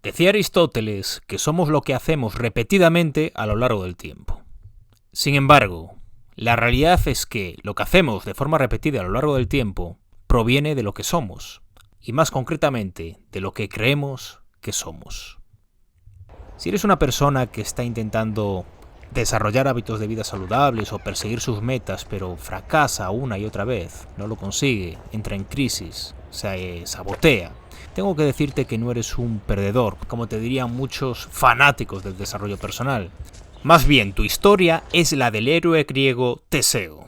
Decía Aristóteles que somos lo que hacemos repetidamente a lo largo del tiempo. Sin embargo, la realidad es que lo que hacemos de forma repetida a lo largo del tiempo proviene de lo que somos, y más concretamente de lo que creemos que somos. Si eres una persona que está intentando desarrollar hábitos de vida saludables o perseguir sus metas, pero fracasa una y otra vez, no lo consigue, entra en crisis, se sabotea, tengo que decirte que no eres un perdedor, como te dirían muchos fanáticos del desarrollo personal. Más bien, tu historia es la del héroe griego Teseo.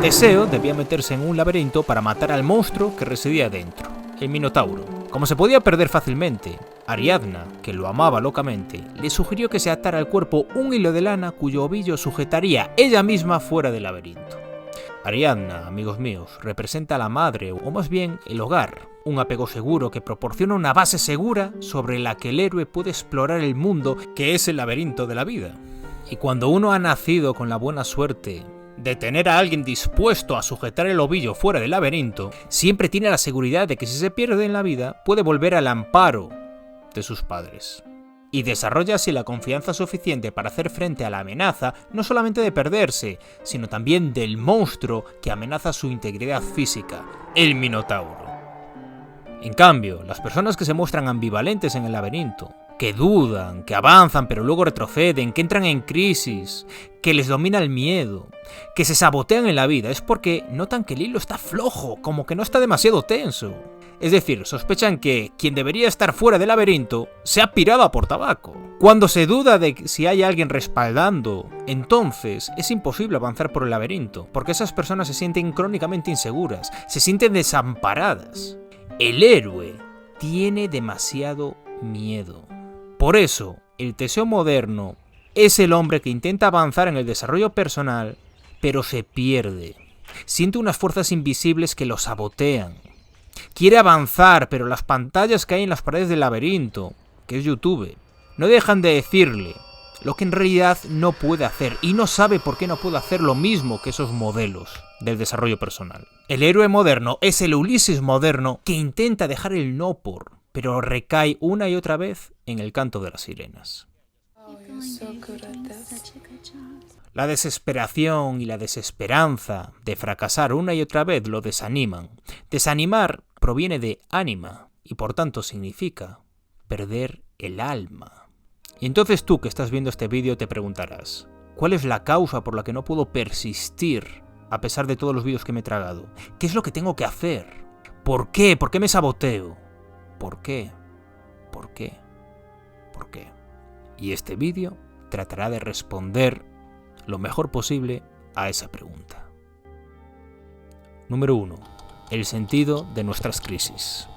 Teseo debía meterse en un laberinto para matar al monstruo que residía dentro, el Minotauro. Como se podía perder fácilmente, Ariadna, que lo amaba locamente, le sugirió que se atara al cuerpo un hilo de lana cuyo ovillo sujetaría ella misma fuera del laberinto. Ariadna, amigos míos, representa a la madre, o más bien el hogar, un apego seguro que proporciona una base segura sobre la que el héroe puede explorar el mundo que es el laberinto de la vida. Y cuando uno ha nacido con la buena suerte de tener a alguien dispuesto a sujetar el ovillo fuera del laberinto, siempre tiene la seguridad de que si se pierde en la vida, puede volver al amparo de sus padres. Y desarrolla así la confianza suficiente para hacer frente a la amenaza, no solamente de perderse, sino también del monstruo que amenaza su integridad física, el Minotauro. En cambio, las personas que se muestran ambivalentes en el laberinto, que dudan, que avanzan pero luego retroceden, que entran en crisis, que les domina el miedo, que se sabotean en la vida, es porque notan que el hilo está flojo, como que no está demasiado tenso. Es decir, sospechan que quien debería estar fuera del laberinto se ha pirado a por tabaco. Cuando se duda de si hay alguien respaldando, entonces es imposible avanzar por el laberinto, porque esas personas se sienten crónicamente inseguras, se sienten desamparadas. El héroe tiene demasiado miedo. Por eso, el Teseo moderno es el hombre que intenta avanzar en el desarrollo personal, pero se pierde. Siente unas fuerzas invisibles que lo sabotean. Quiere avanzar, pero las pantallas que hay en las paredes del laberinto, que es YouTube, no dejan de decirle lo que en realidad no puede hacer, y no sabe por qué no puede hacer lo mismo que esos modelos del desarrollo personal. El héroe moderno es el Ulises moderno que intenta dejar el no por, pero recae una y otra vez en el canto de las sirenas. La desesperación y la desesperanza de fracasar una y otra vez lo desaniman. Desanimar proviene de ánima y por tanto significa perder el alma. Y entonces tú que estás viendo este vídeo te preguntarás, ¿cuál es la causa por la que no puedo persistir a pesar de todos los vídeos que me he tragado? ¿Qué es lo que tengo que hacer? ¿Por qué? ¿Por qué me saboteo? ¿Por qué? ¿Por qué? ¿Por qué? Y este vídeo tratará de responder lo mejor posible a esa pregunta. Número 1. El sentido de nuestras crisis.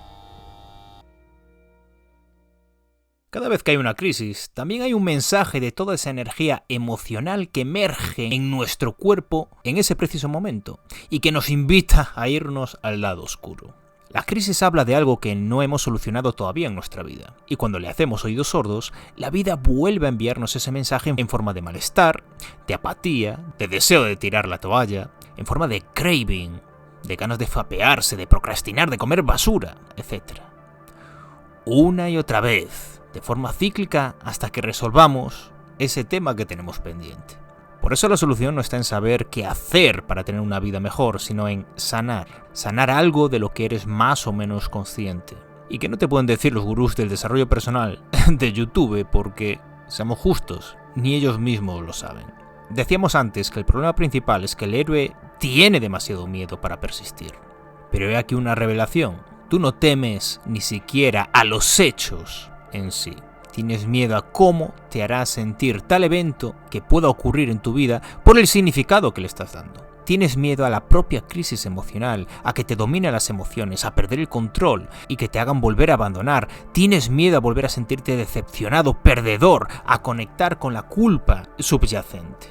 Cada vez que hay una crisis, también hay un mensaje de toda esa energía emocional que emerge en nuestro cuerpo en ese preciso momento y que nos invita a irnos al lado oscuro. La crisis habla de algo que no hemos solucionado todavía en nuestra vida, y cuando le hacemos oídos sordos, la vida vuelve a enviarnos ese mensaje en forma de malestar, de apatía, de deseo de tirar la toalla, en forma de craving, de ganas de fapearse, de procrastinar, de comer basura, etc. Una y otra vez, de forma cíclica, hasta que resolvamos ese tema que tenemos pendiente. Por eso la solución no está en saber qué hacer para tener una vida mejor, sino en sanar. Sanar algo de lo que eres más o menos consciente. Y que no te pueden decir los gurús del desarrollo personal de YouTube porque, seamos justos, ni ellos mismos lo saben. Decíamos antes que el problema principal es que el héroe tiene demasiado miedo para persistir. Pero he aquí una revelación. Tú no temes ni siquiera a los hechos en sí. Tienes miedo a cómo te hará sentir tal evento que pueda ocurrir en tu vida por el significado que le estás dando. Tienes miedo a la propia crisis emocional, a que te dominen las emociones, a perder el control y que te hagan volver a abandonar. Tienes miedo a volver a sentirte decepcionado, perdedor, a conectar con la culpa subyacente.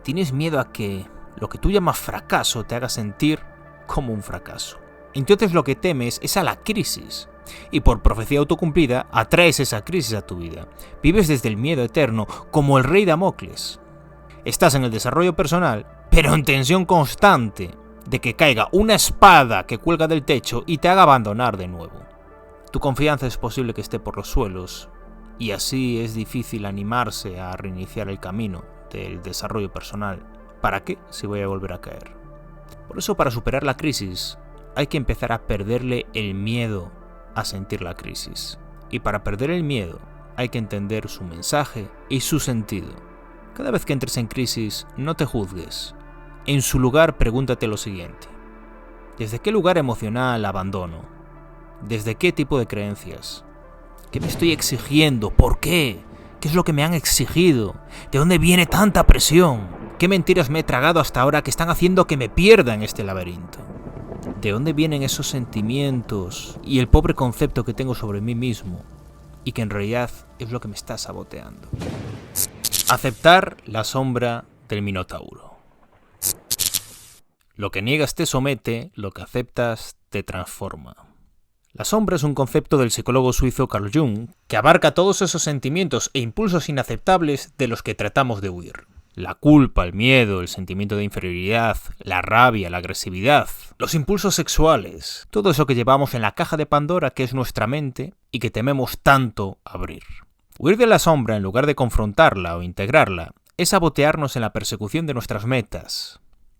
Tienes miedo a que lo que tú llamas fracaso te haga sentir como un fracaso. Entonces lo que temes es a la crisis. Y por profecía autocumplida, atraes esa crisis a tu vida. Vives desde el miedo eterno, como el rey Damocles. Estás en el desarrollo personal, pero en tensión constante de que caiga una espada que cuelga del techo y te haga abandonar de nuevo. tu confianza es posible que esté por los suelos, y así es difícil animarse a reiniciar el camino del desarrollo personal. ¿Para qué si voy a volver a caer? Por eso, para superar la crisis, hay que empezar a perderle el miedo a sentir la crisis. Y para perder el miedo, hay que entender su mensaje y su sentido. Cada vez que entres en crisis, no te juzgues. En su lugar, pregúntate lo siguiente: ¿desde qué lugar emocional abandono? ¿Desde qué tipo de creencias? ¿Qué me estoy exigiendo? ¿Por qué? ¿Qué es lo que me han exigido? ¿De dónde viene tanta presión? ¿Qué mentiras me he tragado hasta ahora que están haciendo que me pierda en este laberinto? ¿De dónde vienen esos sentimientos y el pobre concepto que tengo sobre mí mismo y que en realidad es lo que me está saboteando? Aceptar la sombra del Minotauro. Lo que niegas te somete, lo que aceptas te transforma. La sombra es un concepto del psicólogo suizo Carl Jung que abarca todos esos sentimientos e impulsos inaceptables de los que tratamos de huir. La culpa, el miedo, el sentimiento de inferioridad, la rabia, la agresividad, los impulsos sexuales, todo eso que llevamos en la caja de Pandora que es nuestra mente y que tememos tanto abrir. Huir de la sombra en lugar de confrontarla o integrarla es sabotearnos en la persecución de nuestras metas.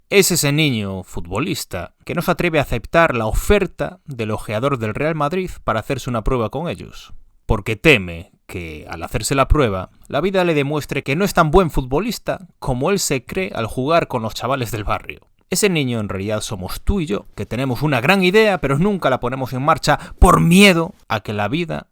Es ese niño futbolista que no se atreve a aceptar la oferta del ojeador del Real Madrid para hacerse una prueba con ellos, porque teme que, al hacerse la prueba, la vida le demuestre que no es tan buen futbolista como él se cree al jugar con los chavales del barrio. Ese niño en realidad somos tú y yo, que tenemos una gran idea pero nunca la ponemos en marcha por miedo a que la vida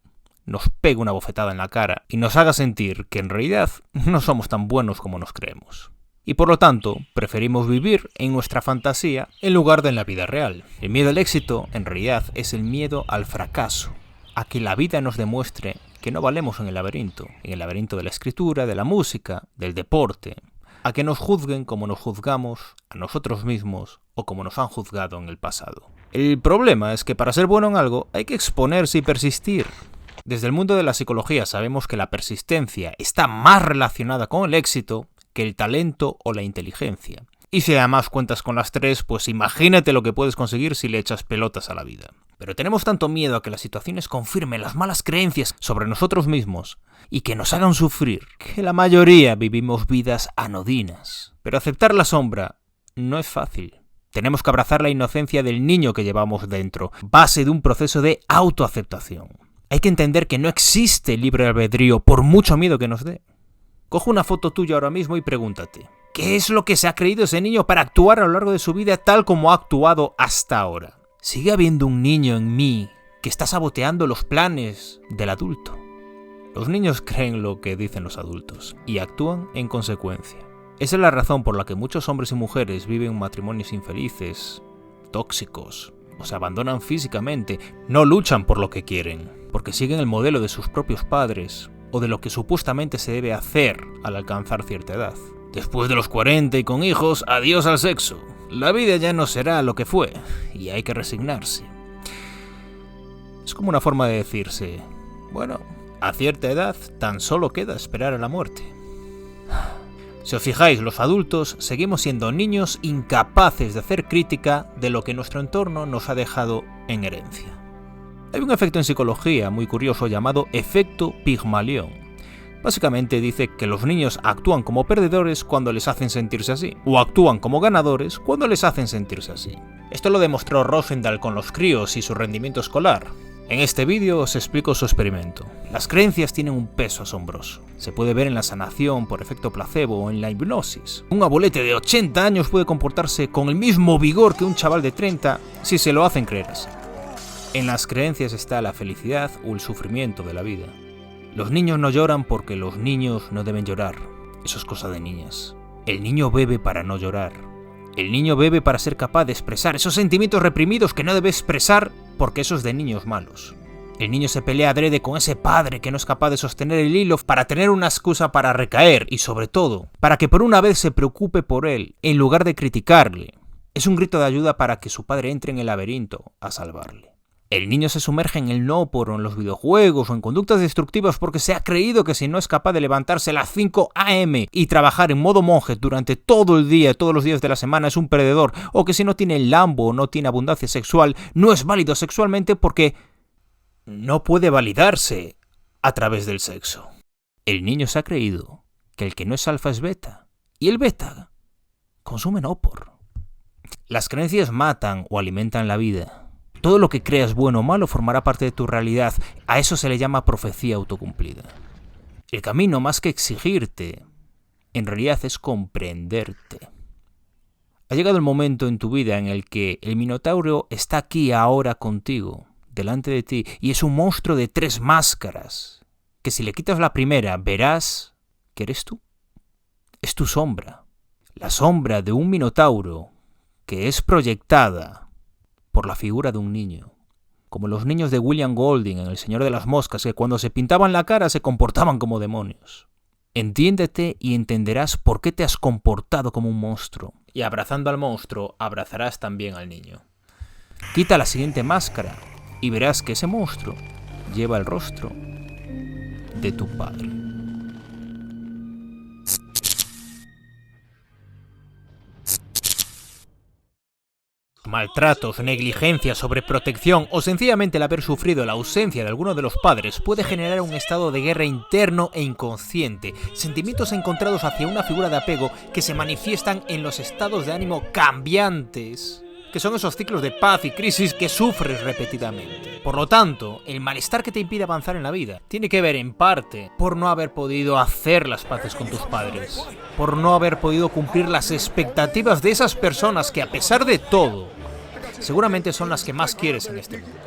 nos pegue una bofetada en la cara y nos haga sentir que en realidad no somos tan buenos como nos creemos. Y por lo tanto, preferimos vivir en nuestra fantasía en lugar de en la vida real. El miedo al éxito, en realidad, es el miedo al fracaso, a que la vida nos demuestre que no valemos en el laberinto de la escritura, de la música, del deporte, a que nos juzguen como nos juzgamos a nosotros mismos o como nos han juzgado en el pasado. El problema es que para ser bueno en algo hay que exponerse y persistir. Desde el mundo de la psicología sabemos que la persistencia está más relacionada con el éxito que el talento o la inteligencia. Y si además cuentas con las tres, pues imagínate lo que puedes conseguir si le echas pelotas a la vida. Pero tenemos tanto miedo a que las situaciones confirmen las malas creencias sobre nosotros mismos y que nos hagan sufrir, que la mayoría vivimos vidas anodinas. Pero aceptar la sombra no es fácil. Tenemos que abrazar la inocencia del niño que llevamos dentro, base de un proceso de autoaceptación. Hay que entender que no existe libre albedrío por mucho miedo que nos dé. Coge una foto tuya ahora mismo y pregúntate: ¿qué es lo que se ha creído ese niño para actuar a lo largo de su vida tal como ha actuado hasta ahora? ¿Sigue habiendo un niño en mí que está saboteando los planes del adulto? Los niños creen lo que dicen los adultos y actúan en consecuencia. Esa es la razón por la que muchos hombres y mujeres viven matrimonios infelices, tóxicos, o se abandonan físicamente, no luchan por lo que quieren, porque siguen el modelo de sus propios padres o de lo que supuestamente se debe hacer al alcanzar cierta edad. Después de los 40 y con hijos, adiós al sexo. La vida ya no será lo que fue y hay que resignarse. Es como una forma de decirse: bueno, a cierta edad tan solo queda esperar a la muerte. Si os fijáis, los adultos seguimos siendo niños incapaces de hacer crítica de lo que nuestro entorno nos ha dejado en herencia. Hay un efecto en psicología muy curioso llamado efecto Pigmalión. Básicamente dice que los niños actúan como perdedores cuando les hacen sentirse así, o actúan como ganadores cuando les hacen sentirse así. Esto lo demostró Rosendahl con los críos y su rendimiento escolar. En este vídeo os explico su experimento. Las creencias tienen un peso asombroso. Se puede ver en la sanación por efecto placebo o en la hipnosis. Un abuelete de 80 años puede comportarse con el mismo vigor que un chaval de 30 si se lo hacen creer así. En las creencias está la felicidad o el sufrimiento de la vida. Los niños no lloran porque los niños no deben llorar. Eso es cosa de niñas. El niño bebe para no llorar. El niño bebe para ser capaz de expresar esos sentimientos reprimidos que no debe expresar porque eso es de niños malos. El niño se pelea adrede con ese padre que no es capaz de sostener el hilo para tener una excusa para recaer y sobre todo, para que por una vez se preocupe por él en lugar de criticarle. Es un grito de ayuda para que su padre entre en el laberinto a salvarle. El niño se sumerge en el nóporo, en los videojuegos o en conductas destructivas porque se ha creído que si no es capaz de levantarse a las 5 a.m. y trabajar en modo monje durante todo el día, todos los días de la semana, es un perdedor, o que si no tiene Lambo o no tiene abundancia sexual, no es válido sexualmente porque no puede validarse a través del sexo. El niño se ha creído que el que no es alfa es beta, y el beta consume opor. Las creencias matan o alimentan la vida. Todo lo que creas bueno o malo formará parte de tu realidad. A eso se le llama profecía autocumplida. El camino, más que exigirte, en realidad es comprenderte. Ha llegado el momento en tu vida en el que el Minotauro está aquí ahora contigo, delante de ti, y es un monstruo de 3 máscaras, que si le quitas la primera, verás que eres tú. Es tu sombra, la sombra de un Minotauro que es proyectada por la figura de un niño, como los niños de William Golding en El Señor de las Moscas, que cuando se pintaban la cara se comportaban como demonios. Entiéndete y entenderás por qué te has comportado como un monstruo. Y abrazando al monstruo, abrazarás también al niño. Quita la siguiente máscara y verás que ese monstruo lleva el rostro de tu padre. Maltratos, negligencia, sobreprotección o sencillamente el haber sufrido la ausencia de alguno de los padres puede generar un estado de guerra interno e inconsciente, sentimientos encontrados hacia una figura de apego que se manifiestan en los estados de ánimo cambiantes, que son esos ciclos de paz y crisis que sufres repetidamente. Por lo tanto, el malestar que te impide avanzar en la vida tiene que ver en parte por no haber podido hacer las paces con tus padres, por no haber podido cumplir las expectativas de esas personas que, a pesar de todo, seguramente son las que más quieres en este mundo.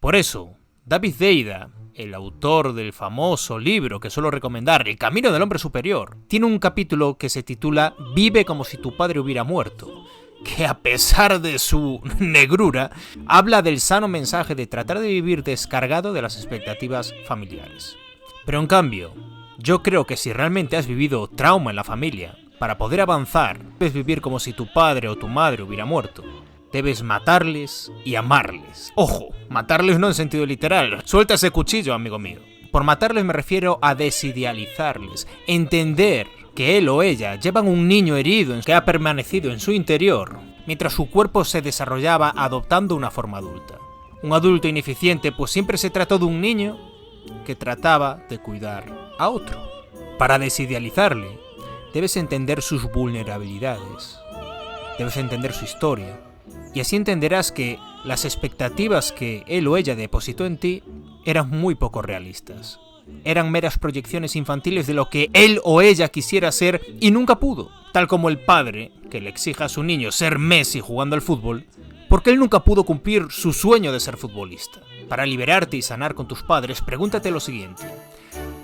Por eso, David Deida, el autor del famoso libro que suelo recomendar, El Camino del Hombre Superior, tiene un capítulo que se titula Vive como si tu padre hubiera muerto, que a pesar de su negrura, habla del sano mensaje de tratar de vivir descargado de las expectativas familiares. Pero en cambio, yo creo que si realmente has vivido trauma en la familia, para poder avanzar, debes vivir como si tu padre o tu madre hubiera muerto. Debes matarles y amarles. Ojo, matarles no en sentido literal. Suelta ese cuchillo, amigo mío. Por matarles me refiero a desidealizarles. Entender que él o ella llevan un niño herido que ha permanecido en su interior, mientras su cuerpo se desarrollaba adoptando una forma adulta. Un adulto ineficiente, pues siempre se trató de un niño que trataba de cuidar a otro. Para desidealizarle, debes entender sus vulnerabilidades. Debes entender su historia. Y así entenderás que las expectativas que él o ella depositó en ti eran muy poco realistas. Eran meras proyecciones infantiles de lo que él o ella quisiera ser y nunca pudo. Tal como el padre que le exige a su niño ser Messi jugando al fútbol, porque él nunca pudo cumplir su sueño de ser futbolista. Para liberarte y sanar con tus padres, pregúntate lo siguiente.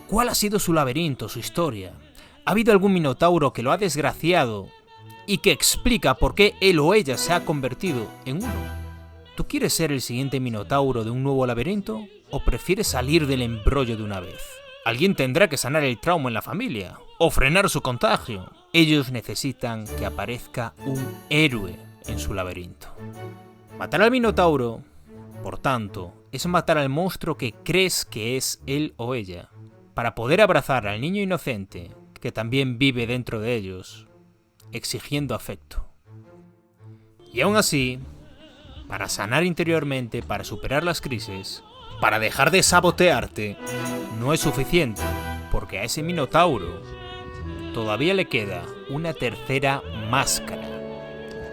¿Cuál ha sido su laberinto, su historia? ¿Ha habido algún minotauro que lo ha desgraciado y que explica por qué él o ella se ha convertido en uno? ¿Tú quieres ser el siguiente minotauro de un nuevo laberinto o prefieres salir del embrollo de una vez? Alguien tendrá que sanar el trauma en la familia o frenar su contagio. Ellos necesitan que aparezca un héroe en su laberinto. Matar al minotauro, por tanto, es matar al monstruo que crees que es él o ella, para poder abrazar al niño inocente que también vive dentro de ellos, exigiendo afecto. Y aún así, para sanar interiormente, para superar las crisis, para dejar de sabotearte, no es suficiente, porque a ese minotauro todavía le queda una tercera máscara.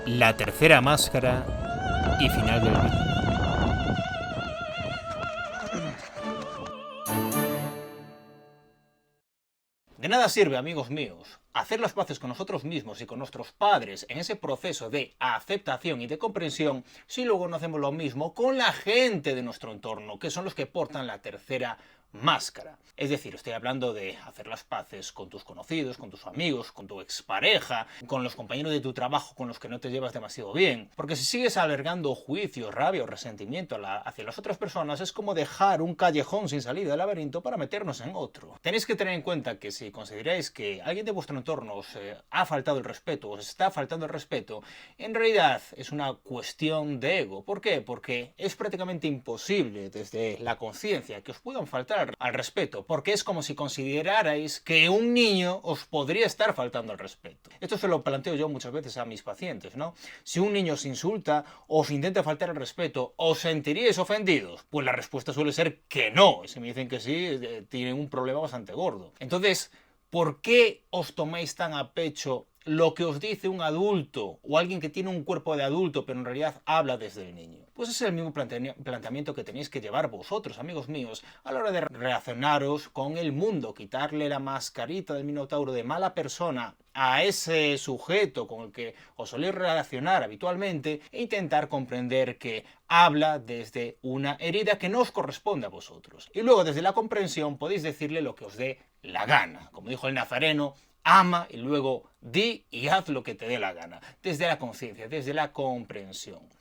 La tercera máscara y final del vídeo. De nada sirve, amigos míos, hacer las paces con nosotros mismos y con nuestros padres en ese proceso de aceptación y de comprensión si luego no hacemos lo mismo con la gente de nuestro entorno, que son los que portan la tercera máscara. Es decir, estoy hablando de hacer las paces con tus conocidos, con tus amigos, con tu expareja, con los compañeros de tu trabajo con los que no te llevas demasiado bien. Porque si sigues alargando juicio, rabia o resentimiento hacia las otras personas, es como dejar un callejón sin salida del laberinto para meternos en otro. Tenéis que tener en cuenta que si consideráis que alguien de vuestro entorno os ha faltado el respeto, os está faltando el respeto, en realidad es una cuestión de ego. ¿Por qué? Porque es prácticamente imposible desde la conciencia que os puedan faltar al respeto, porque es como si considerarais que un niño os podría estar faltando al respeto. Esto se lo planteo yo muchas veces a mis pacientes, ¿no? Si un niño os insulta o os intenta faltar al respeto, ¿os sentiríais ofendidos? Pues la respuesta suele ser que no. Y si me dicen que sí, tienen un problema bastante gordo. Entonces, ¿por qué os tomáis tan a pecho lo que os dice un adulto o alguien que tiene un cuerpo de adulto pero en realidad habla desde el niño? Pues es el mismo planteamiento que tenéis que llevar vosotros, amigos míos, a la hora de relacionaros con el mundo, quitarle la mascarita del Minotauro de mala persona a ese sujeto con el que os soléis relacionar habitualmente e intentar comprender que habla desde una herida que no os corresponde a vosotros. Y luego desde la comprensión podéis decirle lo que os dé la gana. Como dijo el Nazareno, ama y luego di y haz lo que te dé la gana. Desde la conciencia, desde la comprensión.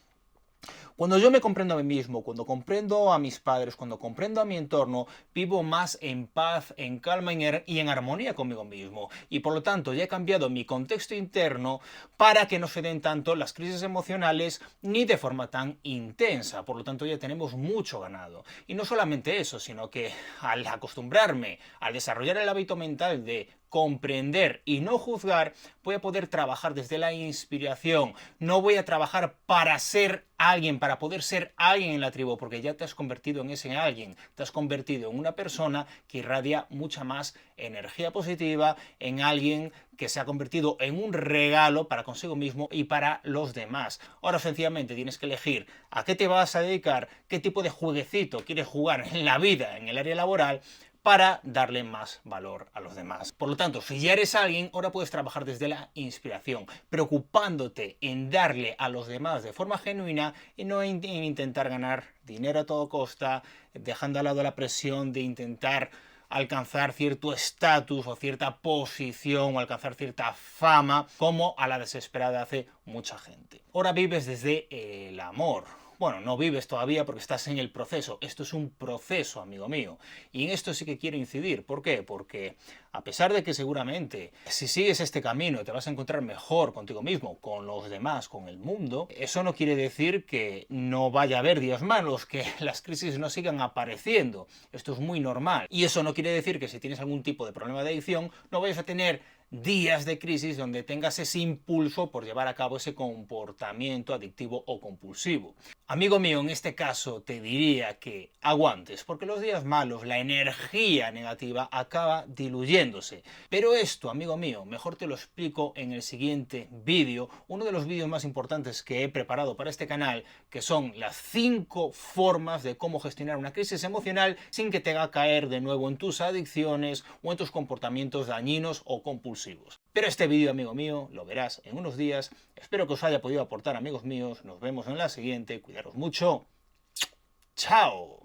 Cuando yo me comprendo a mí mismo, cuando comprendo a mis padres, cuando comprendo a mi entorno, vivo más en paz, en calma y en armonía conmigo mismo. Y por lo tanto ya he cambiado mi contexto interno para que no se den tanto las crisis emocionales ni de forma tan intensa. Por lo tanto ya tenemos mucho ganado. Y no solamente eso, sino que al acostumbrarme, al desarrollar el hábito mental de comprender y no juzgar, voy a poder trabajar desde la inspiración. No voy a trabajar para ser alguien, para poder ser alguien en la tribu, porque ya te has convertido en ese alguien. Te has convertido en una persona que irradia mucha más energía positiva, en alguien que se ha convertido en un regalo para consigo mismo y para los demás. Ahora sencillamente tienes que elegir a qué te vas a dedicar, qué tipo de jueguecito quieres jugar en la vida, en el área laboral, para darle más valor a los demás. Por lo tanto, si ya eres alguien, ahora puedes trabajar desde la inspiración, preocupándote en darle a los demás de forma genuina y no en intentar ganar dinero a toda costa, dejando al lado la presión de intentar alcanzar cierto estatus o cierta posición o alcanzar cierta fama, como a la desesperada hace mucha gente. Ahora vives desde el amor. Bueno, no vives todavía porque estás en el proceso. Esto es un proceso, amigo mío. Y en esto sí que quiero incidir. ¿Por qué? Porque a pesar de que seguramente si sigues este camino te vas a encontrar mejor contigo mismo, con los demás, con el mundo, eso no quiere decir que no vaya a haber días malos, que las crisis no sigan apareciendo. Esto es muy normal. Y eso no quiere decir que si tienes algún tipo de problema de adicción no vayas a tener días de crisis donde tengas ese impulso por llevar a cabo ese comportamiento adictivo o compulsivo. Amigo mío, en este caso te diría que aguantes, porque los días malos, la energía negativa acaba diluyéndose. Pero esto, amigo mío, mejor te lo explico en el siguiente vídeo, uno de los vídeos más importantes que he preparado para este canal, que son las 5 formas de cómo gestionar una crisis emocional sin que te haga caer de nuevo en tus adicciones o en tus comportamientos dañinos o compulsivos. Pero este vídeo, amigo mío, lo verás en unos días. Espero que os haya podido aportar, amigos míos. Nos vemos en la siguiente. Cuidaros mucho. ¡Chao!